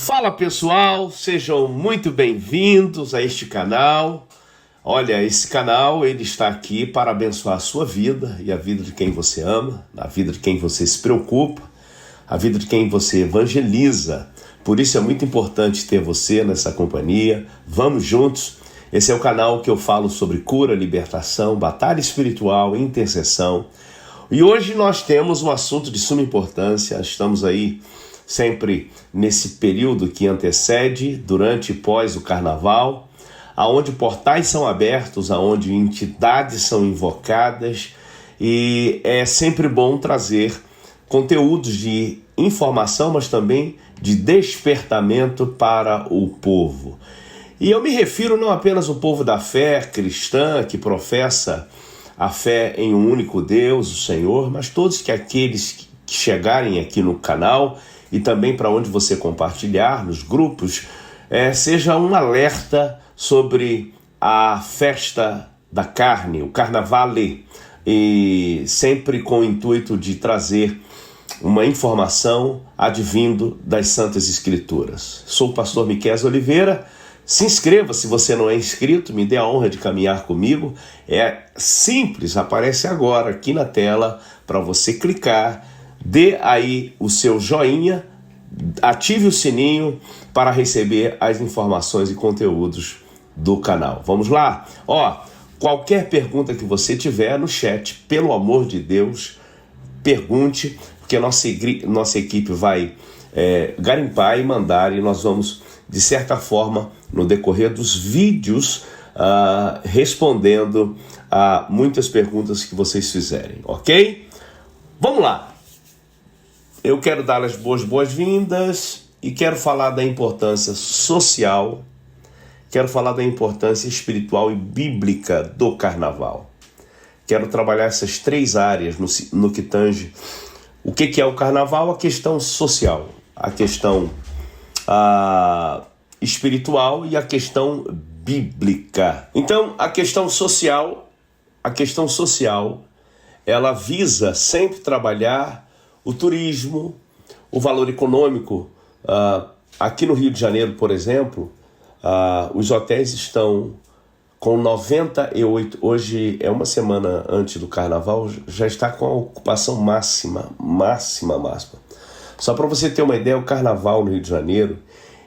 Fala pessoal, sejam muito bem-vindos a este canal. Olha, esse canal ele está aqui para abençoar a sua vida e a vida de quem você ama, a vida de quem você se preocupa, a vida de quem você evangeliza. Por isso é muito importante ter você nessa companhia. Vamos juntos. Esse é o canal que eu falo sobre cura, libertação, batalha espiritual, intercessão. E hoje nós temos um assunto de suma importância. Estamos aí sempre nesse período que antecede, durante e pós o carnaval, aonde portais são abertos, aonde entidades são invocadas, e é sempre bom trazer conteúdos de informação, mas também de despertamento para o povo. E eu me refiro não apenas ao povo da fé cristã, que professa a fé em um único Deus, o Senhor, mas todos aqueles que chegarem aqui no canal e também para onde você compartilhar, nos grupos, seja um alerta sobre a festa da carne, o carnavale, e sempre com o intuito de trazer uma informação advindo das Santas Escrituras. Sou o pastor Miqués Oliveira. Se inscreva se você não é inscrito, me dê a honra de caminhar comigo. É simples, aparece agora aqui na tela para você clicar. Dê aí o seu joinha, ative o sininho para receber as informações e conteúdos do canal. Vamos lá? Qualquer pergunta que você tiver no chat, pelo amor de Deus, pergunte, porque a nossa equipe vai garimpar e mandar, e nós vamos, de certa forma, no decorrer dos vídeos, respondendo a muitas perguntas que vocês fizerem, ok? Vamos lá! Eu quero dar as boas-vindas e quero falar da importância social, quero falar da importância espiritual e bíblica do carnaval. Quero trabalhar essas três áreas no que tange o que é o carnaval, a questão social, a questão espiritual e a questão bíblica. Então, a questão social, ela visa sempre trabalhar o turismo, o valor econômico. Aqui no Rio de Janeiro, por exemplo, os hotéis estão com 98, hoje é uma semana antes do carnaval, já está com a ocupação máxima. Só para você ter uma ideia, o carnaval no Rio de Janeiro,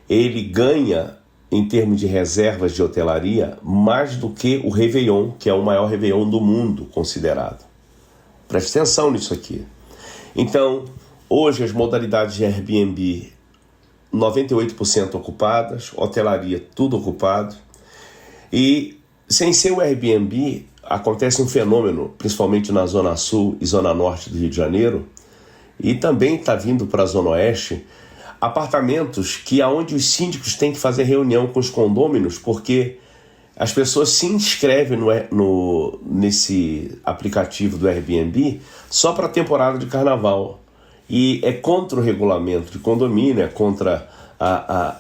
ele ganha, em termos de reservas de hotelaria, mais do que o Réveillon, que é o maior Réveillon do mundo considerado. Preste atenção nisso aqui. Então, hoje as modalidades de Airbnb, 98% ocupadas, hotelaria tudo ocupado. E sem ser o Airbnb, acontece um fenômeno, principalmente na Zona Sul e Zona Norte do Rio de Janeiro, e também está vindo para a Zona Oeste, apartamentos que aonde os síndicos têm que fazer reunião com os condôminos, porque as pessoas se inscrevem nesse aplicativo do Airbnb só para a temporada de carnaval. E é contra o regulamento de condomínio, é contra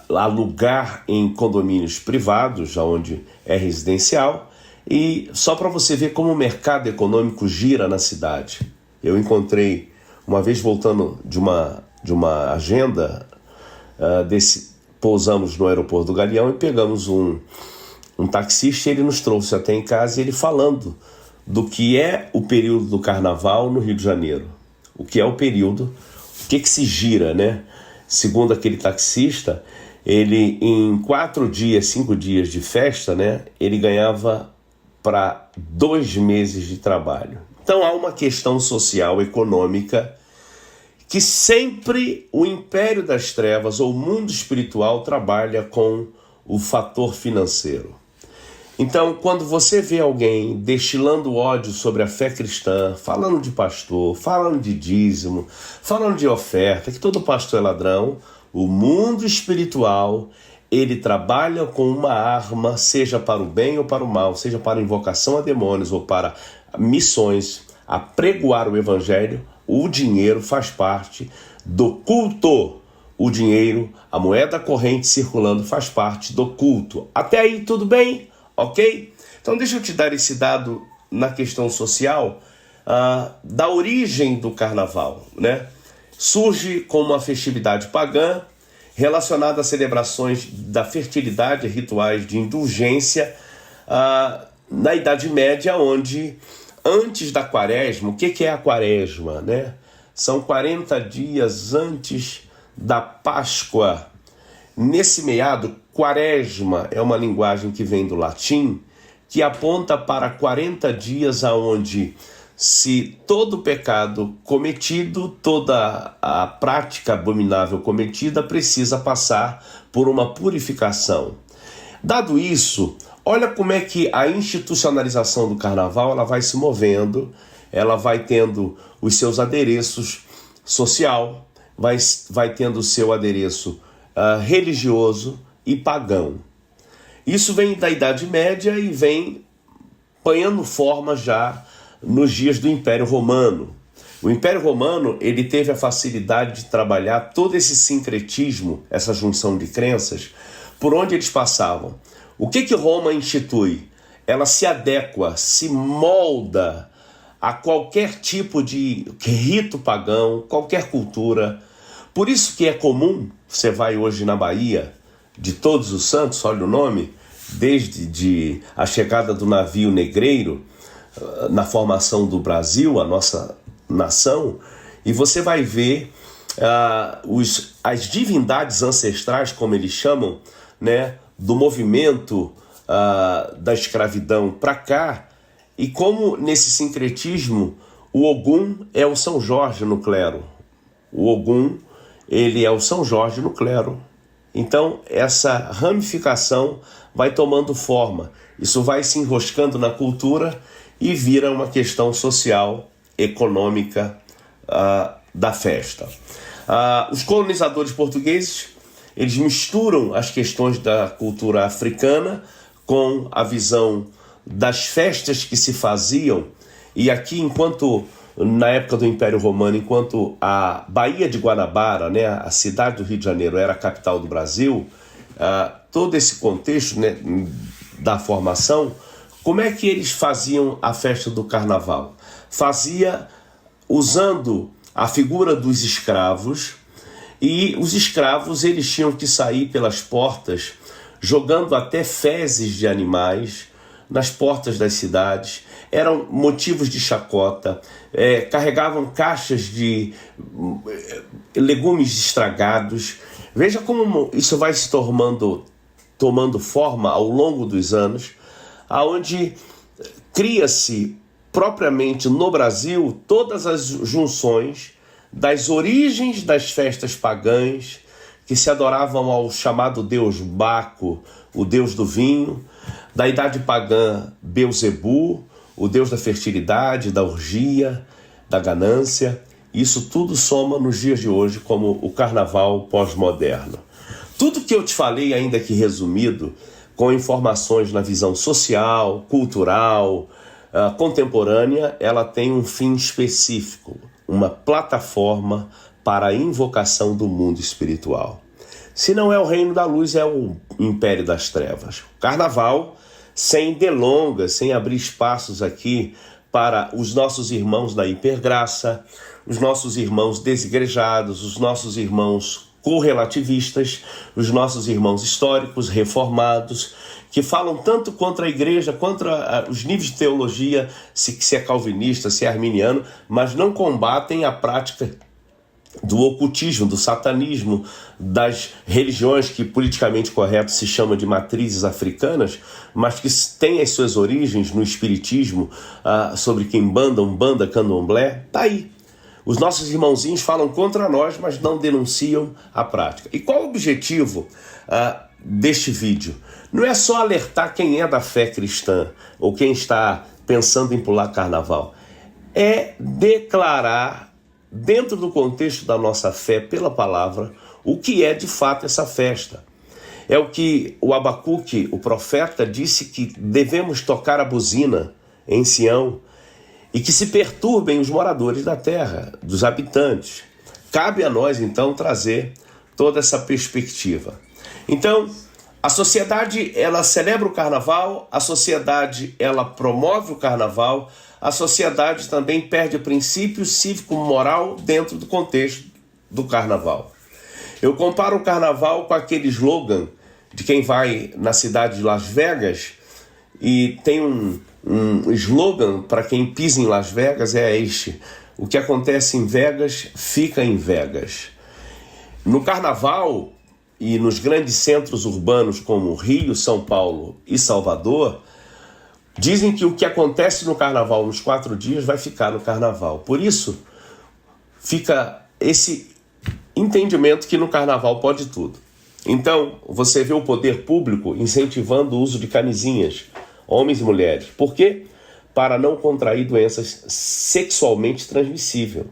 alugar em condomínios privados, onde é residencial. E só para você ver como o mercado econômico gira na cidade. Eu encontrei, uma vez voltando de uma agenda, pousamos no aeroporto do Galeão e pegamos um taxista, ele nos trouxe até em casa, ele falando do que é o período do carnaval no Rio de Janeiro. O que é o período, o que se gira, né? Segundo aquele taxista, ele em 4 dias, 5 dias de festa, né? Ele ganhava para 2 meses de trabalho. Então há uma questão social, econômica, que sempre o império das trevas ou o mundo espiritual trabalha com o fator financeiro. Então, quando você vê alguém destilando ódio sobre a fé cristã, falando de pastor, falando de dízimo, falando de oferta, que todo pastor é ladrão, o mundo espiritual, ele trabalha com uma arma, seja para o bem ou para o mal, seja para invocação a demônios ou para missões, a pregoar o evangelho. O dinheiro faz parte do culto. O dinheiro, a moeda corrente circulando faz parte do culto. Até aí tudo bem? Ok? Então deixa eu te dar esse dado na questão social da origem do carnaval, né? Surge como uma festividade pagã relacionado a celebrações da fertilidade, rituais de indulgência, na Idade Média, onde antes da quaresma, o que é a quaresma, né? São 40 dias antes da Páscoa. Nesse meado, quaresma é uma linguagem que vem do latim, que aponta para 40 dias aonde se todo pecado cometido, toda a prática abominável cometida precisa passar por uma purificação. Dado isso, olha como é que a institucionalização do carnaval ela vai se movendo, ela vai tendo os seus adereços social, vai tendo o seu adereço religioso e pagão. Isso vem da Idade Média e vem ganhando forma já nos dias do Império Romano. O Império Romano ele teve a facilidade de trabalhar todo esse sincretismo, essa junção de crenças, por onde eles passavam. O que Roma institui? Ela se adequa, se molda a qualquer tipo de rito pagão, qualquer cultura. Por isso que é comum, você vai hoje na Bahia, de Todos os Santos, olha o nome, desde a chegada do navio negreiro, na formação do Brasil, a nossa nação, e você vai ver as divindades ancestrais, como eles chamam, né, do movimento da escravidão para cá, e como nesse sincretismo o Ogum é o São Jorge no clero. O Ogum, ele é o São Jorge no clero. Então essa ramificação vai tomando forma, isso vai se enroscando na cultura e vira uma questão social, econômica da festa. Os colonizadores portugueses, eles misturam as questões da cultura africana com a visão das festas que se faziam. E aqui, na época do Império Romano, enquanto a Baía de Guanabara, né, a cidade do Rio de Janeiro, era a capital do Brasil, todo esse contexto, né, da formação, como é que eles faziam a festa do carnaval? Fazia usando a figura dos escravos, e os escravos eles tinham que sair pelas portas, jogando até fezes de animais nas portas das cidades. Eram motivos de chacota, carregavam caixas de legumes estragados. Veja como isso vai se tomando forma ao longo dos anos, aonde cria-se propriamente no Brasil todas as junções das origens das festas pagãs que se adoravam ao chamado deus Baco, o deus do vinho, da idade pagã Beuzebu, o deus da fertilidade, da orgia, da ganância. Isso tudo soma nos dias de hoje como o carnaval pós-moderno. Tudo que eu te falei, ainda que resumido, com informações na visão social, cultural, contemporânea, ela tem um fim específico, uma plataforma para a invocação do mundo espiritual. Se não é o reino da luz, é o império das trevas. Carnaval, sem delongas, sem abrir espaços aqui para os nossos irmãos da hipergraça, os nossos irmãos desigrejados, os nossos irmãos correlativistas, os nossos irmãos históricos, reformados, que falam tanto contra a igreja, contra os níveis de teologia, se é calvinista, se é arminiano, mas não combatem a prática do ocultismo, do satanismo, das religiões que politicamente correto se chama de matrizes africanas, mas que têm as suas origens no espiritismo, sobre Quimbanda, Umbanda, Candomblé. Está aí. Os nossos irmãozinhos falam contra nós, mas não denunciam a prática. E qual o objetivo deste vídeo? Não é só alertar quem é da fé cristã ou quem está pensando em pular carnaval. É declarar, dentro do contexto da nossa fé pela palavra, o que é de fato essa festa. É o que o Abacuque, o profeta, disse, que devemos tocar a buzina em Sião, e que se perturbem os moradores da terra, dos habitantes. Cabe a nós, então, trazer toda essa perspectiva. Então, a sociedade, ela celebra o carnaval, a sociedade, ela promove o carnaval, a sociedade também perde o princípio cívico-moral dentro do contexto do carnaval. Eu comparo o carnaval com aquele slogan de quem vai na cidade de Las Vegas, e tem um slogan para quem pisa em Las Vegas, é este: o que acontece em Vegas, fica em Vegas. No carnaval e nos grandes centros urbanos como Rio, São Paulo e Salvador, dizem que o que acontece no carnaval nos 4 dias vai ficar no carnaval. Por isso, fica esse entendimento que no carnaval pode tudo. Então, você vê o poder público incentivando o uso de camisinhas, homens e mulheres. Por quê? Para não contrair doenças sexualmente transmissíveis.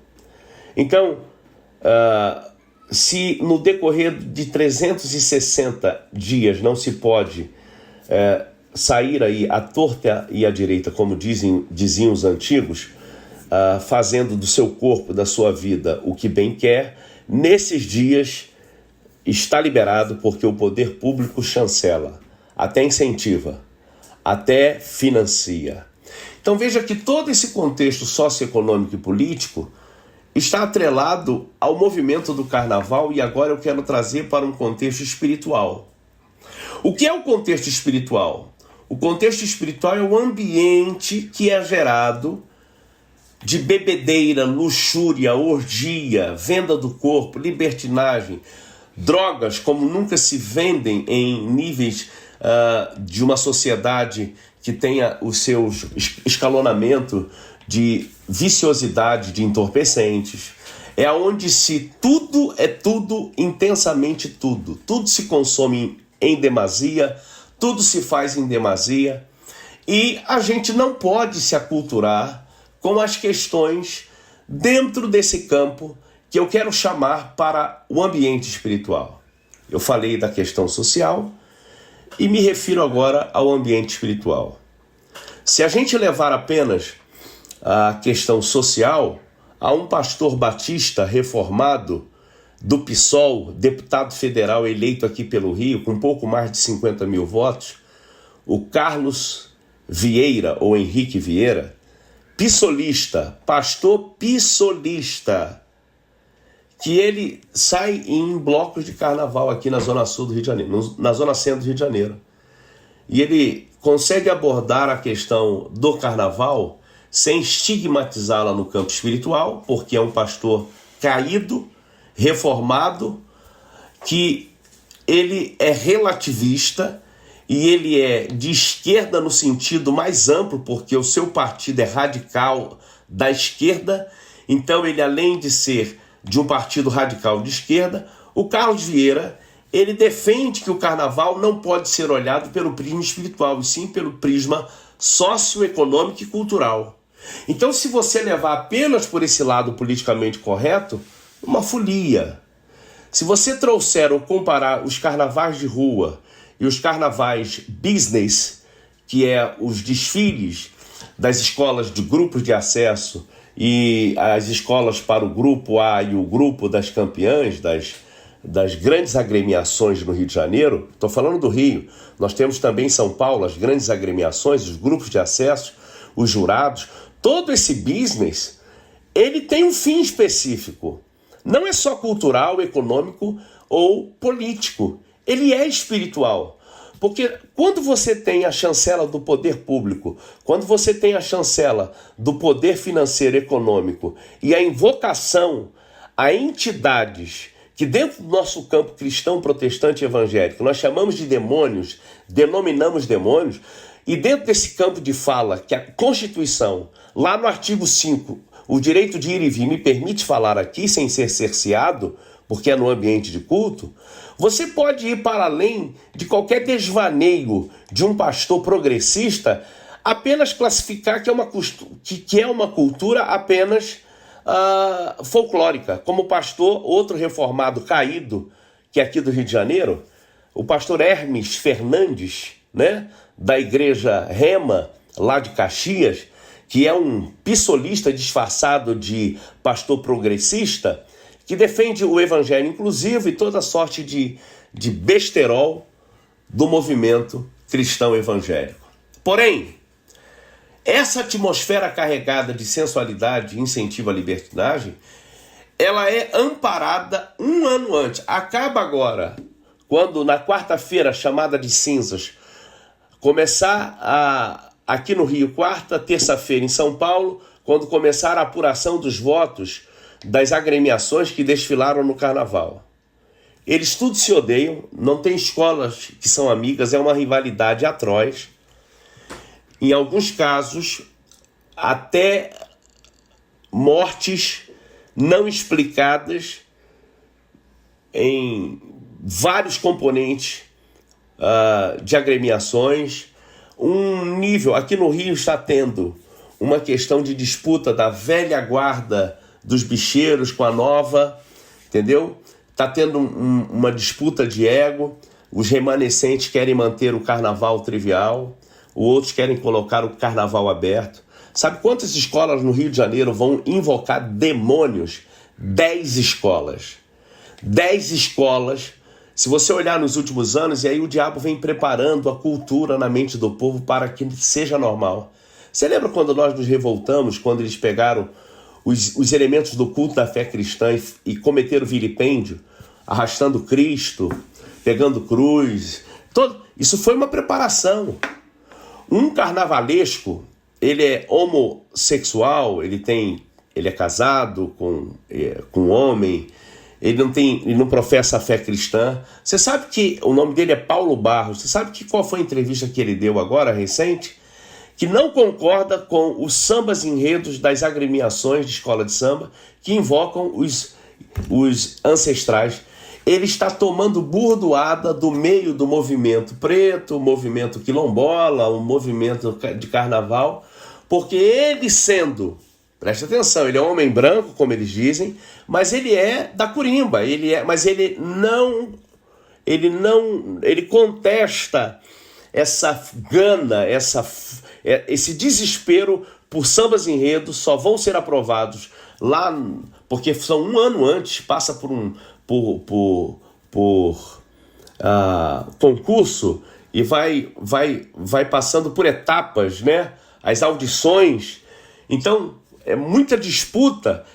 Então, se no decorrer de 360 dias não se pode sair aí à torta e à direita, como diziam os antigos, fazendo do seu corpo, da sua vida, o que bem quer, nesses dias está liberado, porque o poder público chancela, até incentiva, até financia. Então veja que todo esse contexto socioeconômico e político está atrelado ao movimento do carnaval, e agora eu quero trazer para um contexto espiritual. O que é o contexto espiritual? O contexto espiritual é o ambiente que é gerado de bebedeira, luxúria, orgia, venda do corpo, libertinagem, drogas como nunca se vendem em níveis de uma sociedade que tenha o seu escalonamento de viciosidade, de entorpecentes. É onde tudo é tudo, intensamente tudo. Tudo se consome em demasia, tudo se faz em demasia, e a gente não pode se aculturar com as questões dentro desse campo que eu quero chamar para o ambiente espiritual. Eu falei da questão social e me refiro agora ao ambiente espiritual. Se a gente levar apenas a questão social, há um pastor batista reformado do PSOL, deputado federal eleito aqui pelo Rio, com pouco mais de 50 mil votos, o Carlos Vieira, ou Henrique Vieira, pissolista, pastor pissolista, que ele sai em blocos de carnaval aqui na Zona Sul do Rio de Janeiro, na Zona Centro do Rio de Janeiro. E ele consegue abordar a questão do carnaval sem estigmatizá-la no campo espiritual, porque é um pastor caído, reformado, que ele é relativista e ele é de esquerda no sentido mais amplo, porque o seu partido é radical da esquerda. Então ele, além de ser de um partido radical de esquerda, o Carlos Vieira, ele defende que o carnaval não pode ser olhado pelo prisma espiritual, e sim pelo prisma socioeconômico e cultural. Então, se você levar apenas por esse lado politicamente correto, uma folia. Se você trouxer ou comparar os carnavais de rua e os carnavais business, que é os desfiles das escolas de grupos de acesso e as escolas para o grupo A e o grupo das campeãs, das grandes agremiações no Rio de Janeiro, estou falando do Rio, nós temos também em São Paulo as grandes agremiações, os grupos de acesso, os jurados, todo esse business, ele tem um fim específico. Não é só cultural, econômico ou político, ele é espiritual. Porque quando você tem a chancela do poder público, quando você tem a chancela do poder financeiro econômico e a invocação a entidades que dentro do nosso campo cristão, protestante e evangélico nós chamamos de demônios, denominamos demônios, e dentro desse campo de fala que a Constituição, lá no artigo 5, o direito de ir e vir me permite falar aqui sem ser cerceado, porque é no ambiente de culto, você pode ir para além de qualquer desvaneio de um pastor progressista, apenas classificar que é uma cultura apenas folclórica, como o pastor, outro reformado caído, que é aqui do Rio de Janeiro, o pastor Hermes Fernandes, né, da igreja Rema, lá de Caxias, que é um pissolista disfarçado de pastor progressista, que defende o evangelho inclusivo e toda sorte de besterol do movimento cristão evangélico. Porém, essa atmosfera carregada de sensualidade e incentivo à libertinagem ela é amparada um ano antes. Acaba agora, quando na quarta-feira, chamada de cinzas, começar aqui no Rio, quarta, terça-feira em São Paulo, quando começar a apuração dos votos das agremiações que desfilaram no carnaval. Eles tudo se odeiam, não tem escolas que são amigas, é uma rivalidade atroz. Em alguns casos, até mortes não explicadas em vários componentes de agremiações. Um nível, aqui no Rio está tendo uma questão de disputa da velha guarda dos bicheiros com a nova, entendeu? Está tendo uma disputa de ego, os remanescentes querem manter o carnaval trivial, os outros querem colocar o carnaval aberto. Sabe quantas escolas no Rio de Janeiro vão invocar demônios? 10 escolas. 10 escolas. Se você olhar nos últimos anos, e aí o diabo vem preparando a cultura na mente do povo para que seja normal. Você lembra quando nós nos revoltamos, quando eles pegaram os elementos do culto da fé cristã e cometeram vilipêndio, arrastando Cristo, pegando cruz? Isso foi uma preparação. Um carnavalesco, ele é homossexual, ele é casado com um homem, ele não professa a fé cristã. Você sabe que o nome dele é Paulo Barros. Você sabe qual foi a entrevista que ele deu agora, recente? Que não concorda com os sambas enredos das agremiações de escola de samba que invocam os ancestrais. Ele está tomando burdoada do meio do movimento preto, o movimento quilombola, o movimento de carnaval, porque ele sendo, presta atenção, ele é um homem branco, como eles dizem, mas ele é da Corimba, mas ele contesta essa gana, esse desespero por sambas enredos, só vão ser aprovados lá, porque são um ano antes, passa por concurso e vai passando por etapas, né? As audições. Então, é muita disputa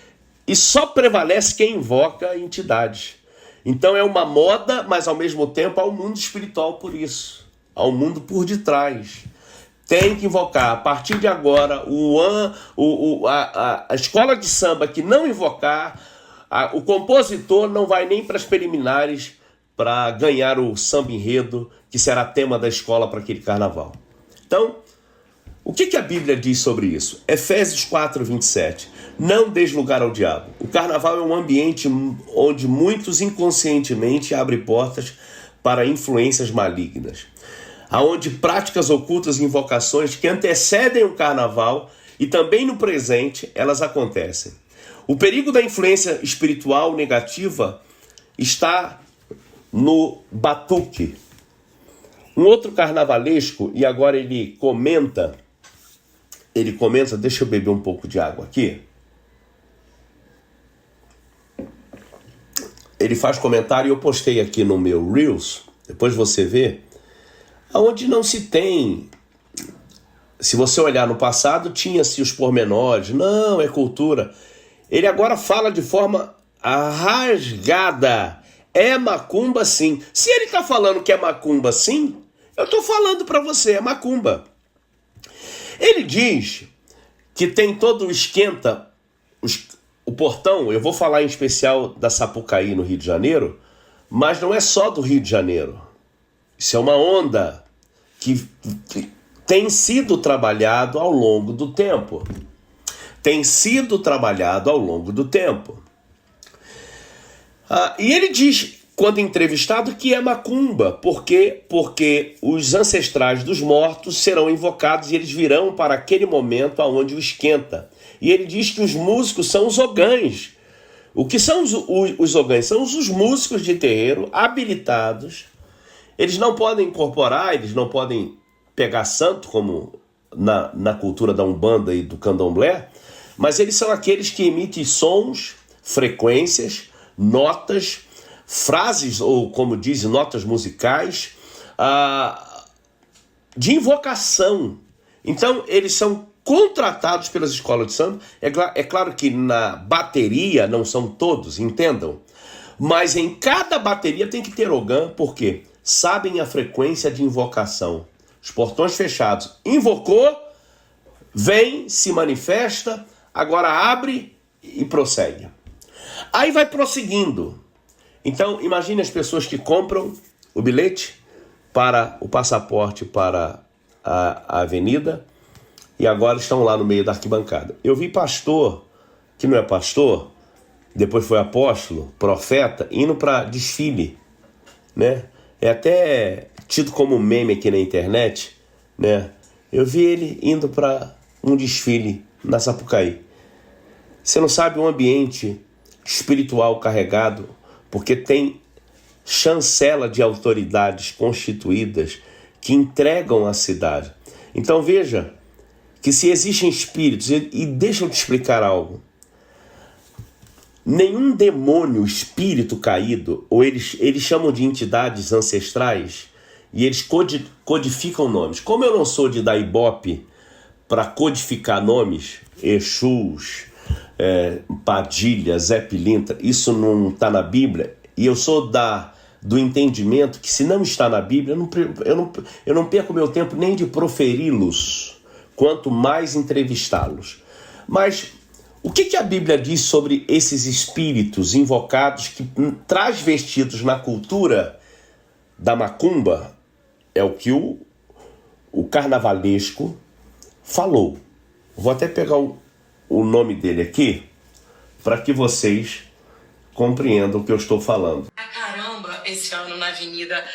e só prevalece quem invoca entidades. Então é uma moda, mas ao mesmo tempo há um mundo espiritual por isso. Há um mundo por detrás. Tem que invocar. A partir de agora, a escola de samba que não invocar, o compositor não vai nem para as preliminares para ganhar o samba enredo, que será tema da escola para aquele carnaval. Então, o que a Bíblia diz sobre isso? Efésios 4, 27. Não deis lugar ao diabo. O carnaval é um ambiente onde muitos inconscientemente abrem portas para influências malignas, aonde práticas ocultas e invocações que antecedem o carnaval e também no presente, elas acontecem. O perigo da influência espiritual negativa está no batuque. Um outro carnavalesco, e agora ele comenta, deixa eu beber um pouco de água aqui. Ele faz comentário, e eu postei aqui no meu Reels, depois você vê, onde não se tem. Se você olhar no passado, tinha-se os pormenores, não, é cultura. Ele agora fala de forma rasgada. É macumba sim. Se ele está falando que é macumba sim, eu estou falando para você, é macumba. Ele diz que tem todo o esquenta, o portão, eu vou falar em especial da Sapucaí no Rio de Janeiro, mas não é só do Rio de Janeiro. Isso é uma onda que tem sido trabalhado ao longo do tempo. E ele diz, quando entrevistado, que é macumba. Por quê? Porque os ancestrais dos mortos serão invocados e eles virão para aquele momento aonde o esquenta. E ele diz que os músicos são os ogãs. O que são os ogãs? São os músicos de terreiro habilitados. Eles não podem incorporar, eles não podem pegar santo, como na cultura da Umbanda e do Candomblé, mas eles são aqueles que emitem sons, frequências, notas, frases, ou como dizem, notas musicais, de invocação. Então, eles são contratados pelas escolas de samba. É claro que na bateria não são todos, entendam. Mas em cada bateria tem que ter ogã, porque sabem a frequência de invocação. Os portões fechados. Invocou, vem, se manifesta, agora abre e prossegue. Aí vai prosseguindo. Então, imagine as pessoas que compram o bilhete para o passaporte para a avenida e agora estão lá no meio da arquibancada. Eu vi pastor, que não é pastor, depois foi apóstolo, profeta, indo para desfile, né? É até tido como meme aqui na internet, né? Eu vi ele indo para um desfile na Sapucaí. Você não sabe o ambiente espiritual carregado, porque tem chancela de autoridades constituídas que entregam a cidade. Então veja que se existem espíritos, e deixa eu te explicar algo, nenhum demônio, espírito caído, ou eles chamam de entidades ancestrais, e eles codificam nomes. Como eu não sou de dar ibope para codificar nomes, Exus, Padilha, Zé Pilintra, isso não está na Bíblia, e eu sou do entendimento que se não está na Bíblia, eu não perco meu tempo nem de proferi-los, quanto mais entrevistá-los. Mas o que a Bíblia diz sobre esses espíritos invocados que traz vestidos na cultura da macumba? É o que o carnavalesco falou. Vou até pegar o nome dele aqui para que vocês compreendam o que eu estou falando. Caramba, esse ano na avenida,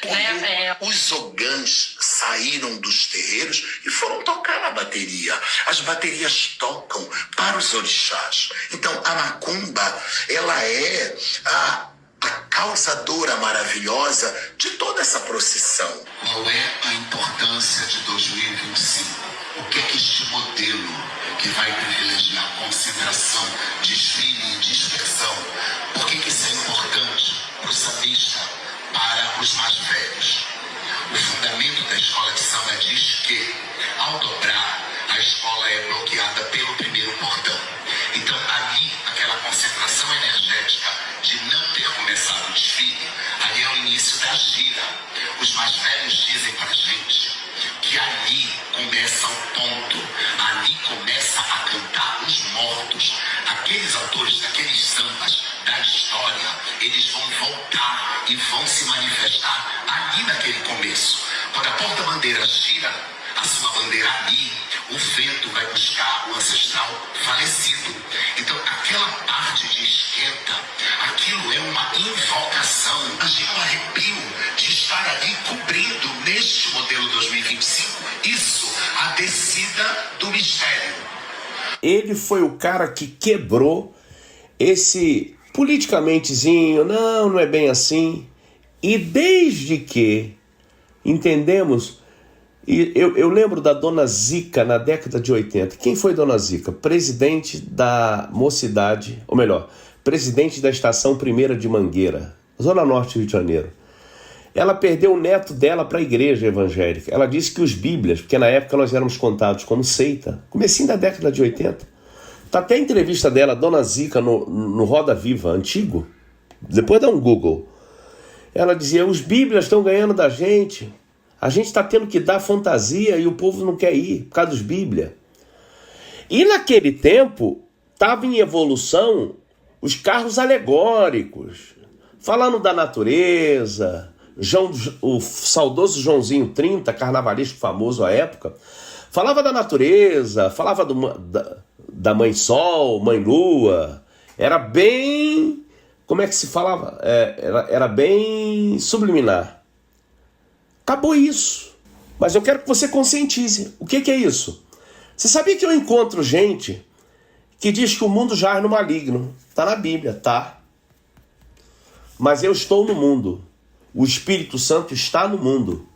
os ogãs saíram dos terreiros e foram tocar na bateria. As baterias tocam para os orixás. Então a macumba, ela é a causadora maravilhosa de toda essa procissão. Qual é a importância de 2025? O que é que este modelo que vai privilegiar concentração, desfile e dispersão, por que isso é importante para o sambista, para os mais velhos? O fundamento da escola de samba diz que, ao dobrar, a escola é bloqueada pelo primeiro portão. Então, ali, aquela concentração energética de não ter começado o desfile, ali é o início da gira. Os mais velhos dizem para a gente que ali começa o ponto, ali começa a cantar os mortos. Aqueles autores daqueles sambas da história, eles vão voltar e vão se manifestar ali naquele começo. Quando a porta-bandeira gira a sua bandeira ali, o vento vai buscar o ancestral falecido. Então aquela parte de esquenta, aquilo é uma invocação. Imagina um arrepio de estar ali cobrindo neste modelo 2025 isso, a descida do mistério. Ele foi o cara que quebrou esse politicamentezinho, não é bem assim. E desde que entendemos, e eu lembro da Dona Zica na década de 80. Quem foi Dona Zica? Presidente da Mocidade, ou melhor, presidente da Estação Primeira de Mangueira, Zona Norte do Rio de Janeiro. Ela perdeu o neto dela para a igreja evangélica. Ela disse que os bíblias, porque na época nós éramos contados como seita, comecinho da década de 80. Tá até a entrevista dela, Dona Zica, no Roda Viva, antigo. Depois dá um Google. Ela dizia, os bíblias estão ganhando da gente. A gente está tendo que dar fantasia e o povo não quer ir, por causa dos bíblias. E naquele tempo, estava em evolução os carros alegóricos, falando da natureza. O saudoso Joãozinho 30, carnavalesco famoso à época, falava da natureza, falava da Mãe Sol, Mãe Lua. Era bem... Como é que se falava? Era bem subliminar. Acabou isso. Mas eu quero que você conscientize. O que é isso? Você sabia que eu encontro gente que diz que o mundo jaz no maligno? Está na Bíblia, tá? Mas eu estou no mundo. O Espírito Santo está no mundo.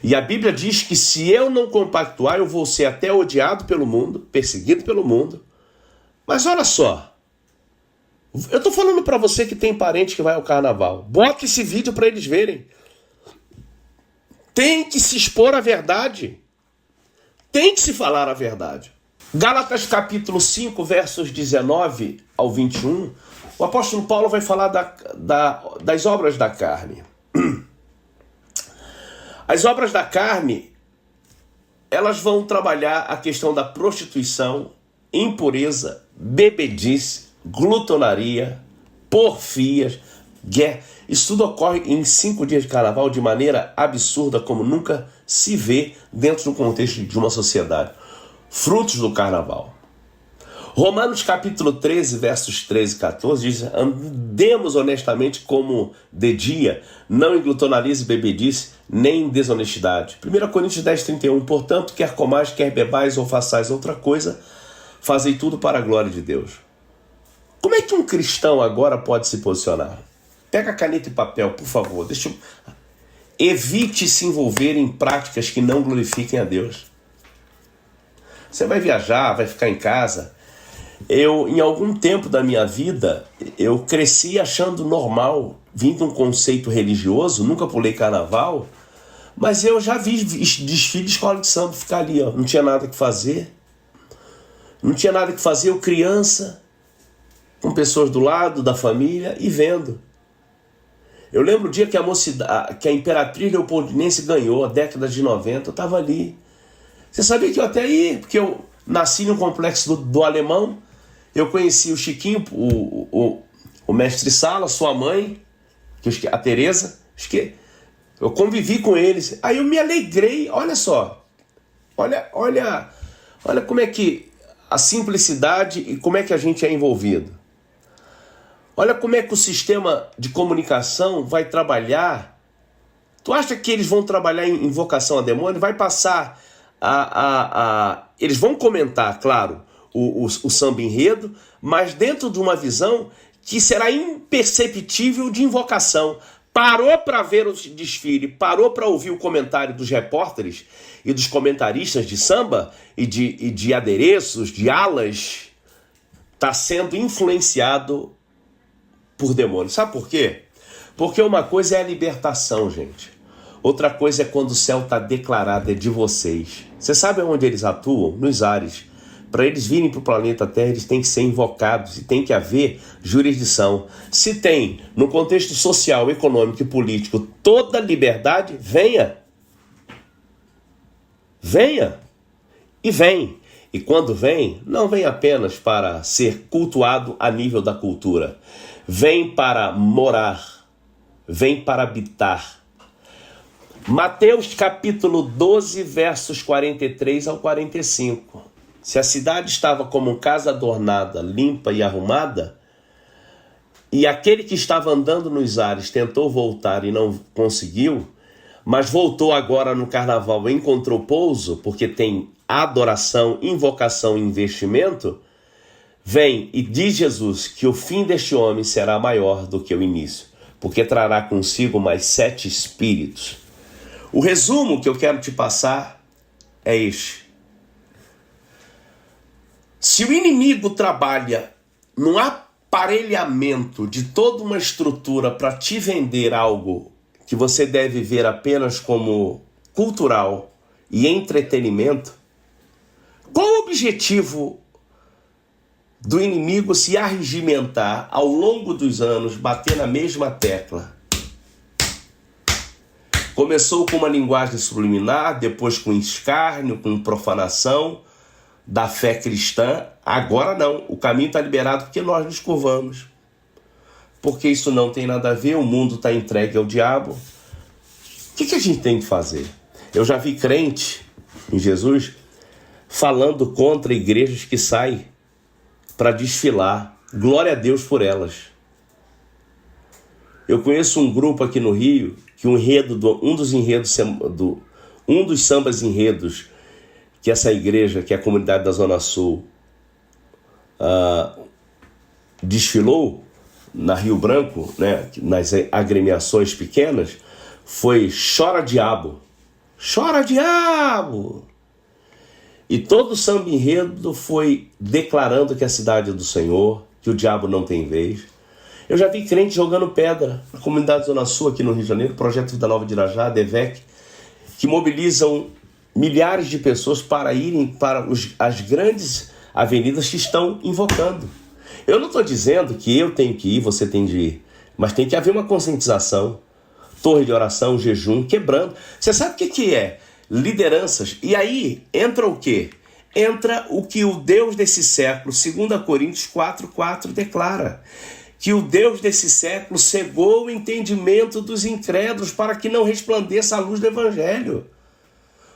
E a Bíblia diz que se eu não compactuar, eu vou ser até odiado pelo mundo, perseguido pelo mundo. Mas olha só. Eu estou falando para você que tem parente que vai ao carnaval. Bota esse vídeo para eles verem. Tem que se expor à verdade. Tem que se falar a verdade. Gálatas capítulo 5, versos 19 ao 21, o apóstolo Paulo vai falar das obras da carne. As obras da carne, elas vão trabalhar a questão da prostituição, impureza, bebedice, glutonaria, porfias, guerra. Isso tudo ocorre em 5 dias de carnaval de maneira absurda, como nunca se vê dentro do contexto de uma sociedade. Frutos do carnaval. Romanos capítulo 13, versos 13 e 14 diz: andemos honestamente como de dia, não em glutonaria e bebedice, nem em desonestidade. 1 Coríntios 10, 31, portanto, quer comais, quer bebais ou façais outra coisa, fazei tudo para a glória de Deus. Como é que um cristão agora pode se posicionar? Pega caneta e papel, por favor. Evite se envolver em práticas que não glorifiquem a Deus. Você vai viajar, vai ficar em casa. Em algum tempo da minha vida, eu cresci achando normal, vim de um conceito religioso, nunca pulei carnaval, mas eu já vi desfile de escola de samba ficar ali, ó, não tinha nada que fazer. Não tinha nada que fazer, eu criança, com pessoas do lado da família e vendo. Eu lembro o dia que a Imperatriz Leopoldinense ganhou, a década de 90, eu estava ali. Você sabia que eu até ia, porque eu nasci no complexo do Alemão, eu conheci o Chiquinho, o mestre Sala, sua mãe, a Tereza, eu convivi com eles. Aí eu me alegrei, olha só, olha como é que a simplicidade e como é que a gente é envolvido. Olha como é que o sistema de comunicação vai trabalhar. Tu acha que eles vão trabalhar em invocação a demônio? Vai passar eles vão comentar, claro, o samba enredo, mas dentro de uma visão que será imperceptível de invocação. Parou para ver o desfile, parou para ouvir o comentário dos repórteres e dos comentaristas de samba e de adereços, de alas, está sendo influenciado por demônios. Sabe por quê? Porque uma coisa é a libertação, gente. Outra coisa é quando o céu está declarado, é de vocês. Você sabe onde eles atuam? Nos ares. Para eles virem para o planeta Terra, eles têm que ser invocados e tem que haver jurisdição. Se tem, no contexto social, econômico e político, toda liberdade, venha. Venha. E vem. E quando vem, não vem apenas para ser cultuado a nível da cultura. Vem para morar. Vem para habitar. Mateus capítulo 12, versos 43 ao 45. Se a cidade estava como casa adornada, limpa e arrumada, e aquele que estava andando nos ares tentou voltar e não conseguiu, mas voltou agora no carnaval e encontrou pouso, porque tem adoração, invocação e investimento, vem e diz Jesus que o fim deste homem será maior do que o início, porque trará consigo mais 7 espíritos. O resumo que eu quero te passar é este. Se o inimigo trabalha no aparelhamento de toda uma estrutura para te vender algo que você deve ver apenas como cultural e entretenimento, qual o objetivo do inimigo se arregimentar ao longo dos anos, bater na mesma tecla? Começou com uma linguagem subliminar, depois com escárnio, com profanação da fé cristã. Agora não, o caminho está liberado porque nós nos curvamos. Porque isso não tem nada a ver, o mundo está entregue ao diabo. O que a gente tem que fazer? Eu já vi crente em Jesus falando contra igrejas que saem para desfilar. Glória a Deus por elas. Eu conheço um grupo aqui no Rio que um dos sambas enredos que essa igreja, que é a comunidade da Zona Sul, desfilou na Rio Branco, né, nas agremiações pequenas, foi Chora Diabo. Chora Diabo! E todo o samba enredo foi declarando que a cidade é do Senhor, que o diabo não tem vez. Eu já vi crente jogando pedra na comunidade Zona Sul aqui no Rio de Janeiro, Projeto Vida Nova de Irajá, DEVEC, que mobilizam milhares de pessoas para irem para as grandes avenidas que estão invocando. Eu não estou dizendo que eu tenho que ir, você tem de ir, mas tem que haver uma conscientização, torre de oração, jejum, quebrando. Você sabe o que é? Lideranças. E aí entra o quê? Entra o que o Deus desse século, 2 Coríntios 4:4 declara, que o Deus desse século cegou o entendimento dos incrédulos para que não resplandeça a luz do Evangelho.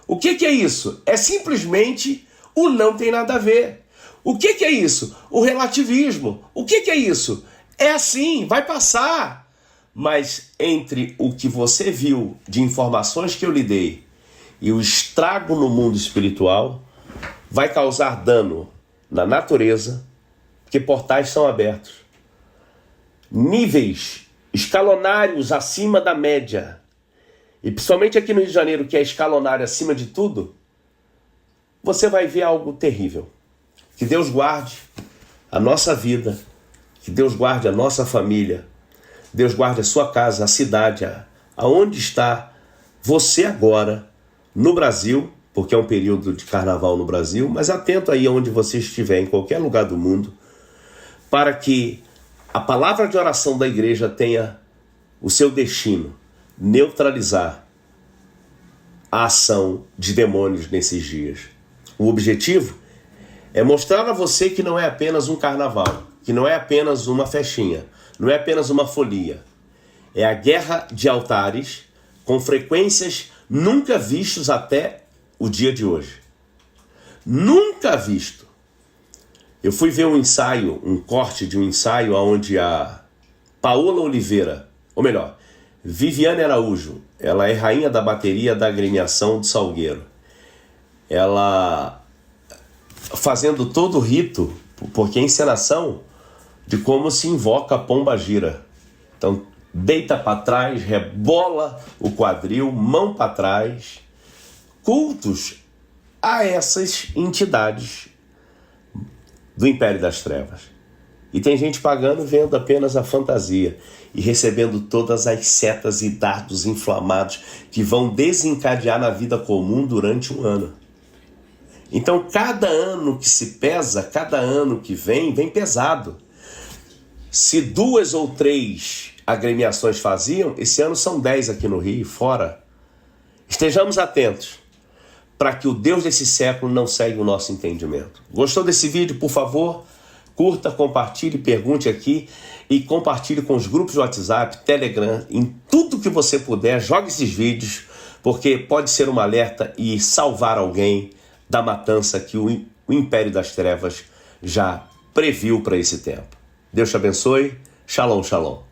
O que é isso? É simplesmente o não tem nada a ver. O que é isso? O relativismo. O que é isso? É assim, vai passar. Mas entre o que você viu de informações que eu lhe dei e o estrago no mundo espiritual, vai causar dano na natureza, porque portais são abertos. Níveis escalonários acima da média, e principalmente aqui no Rio de Janeiro, que é escalonário acima de tudo, você vai ver algo terrível. Que Deus guarde a nossa vida, que Deus guarde a nossa família, Deus guarde a sua casa, a cidade, aonde está você agora, no Brasil, porque é um período de carnaval no Brasil, mas atento aí onde você estiver, em qualquer lugar do mundo, para que a palavra de oração da igreja tenha o seu destino, neutralizar a ação de demônios nesses dias. O objetivo é mostrar a você que não é apenas um carnaval, que não é apenas uma festinha, não é apenas uma folia. É a guerra de altares com frequências nunca vistas até o dia de hoje. Nunca visto. Eu fui ver um ensaio, um corte de um ensaio onde a Paola Oliveira, ou melhor, Viviane Araújo, ela é rainha da bateria da agremiação do Salgueiro. Ela fazendo todo o rito, porque é encenação de como se invoca a pomba gira. Então, deita para trás, rebola o quadril, mão para trás. Cultos a essas entidades do Império das Trevas. E tem gente pagando, vendo apenas a fantasia e recebendo todas as setas e dardos inflamados que vão desencadear na vida comum durante um ano. Então, cada ano que se pesa, cada ano que vem pesado. Se 2 ou 3 agremiações faziam, esse ano são 10 aqui no Rio, fora. Estejamos atentos para que o Deus desse século não segue o nosso entendimento. Gostou desse vídeo? Por favor, curta, compartilhe, pergunte aqui e compartilhe com os grupos de WhatsApp, Telegram, em tudo que você puder. Jogue esses vídeos, porque pode ser um alerta e salvar alguém da matança que o Império das Trevas já previu para esse tempo. Deus te abençoe. Shalom, shalom.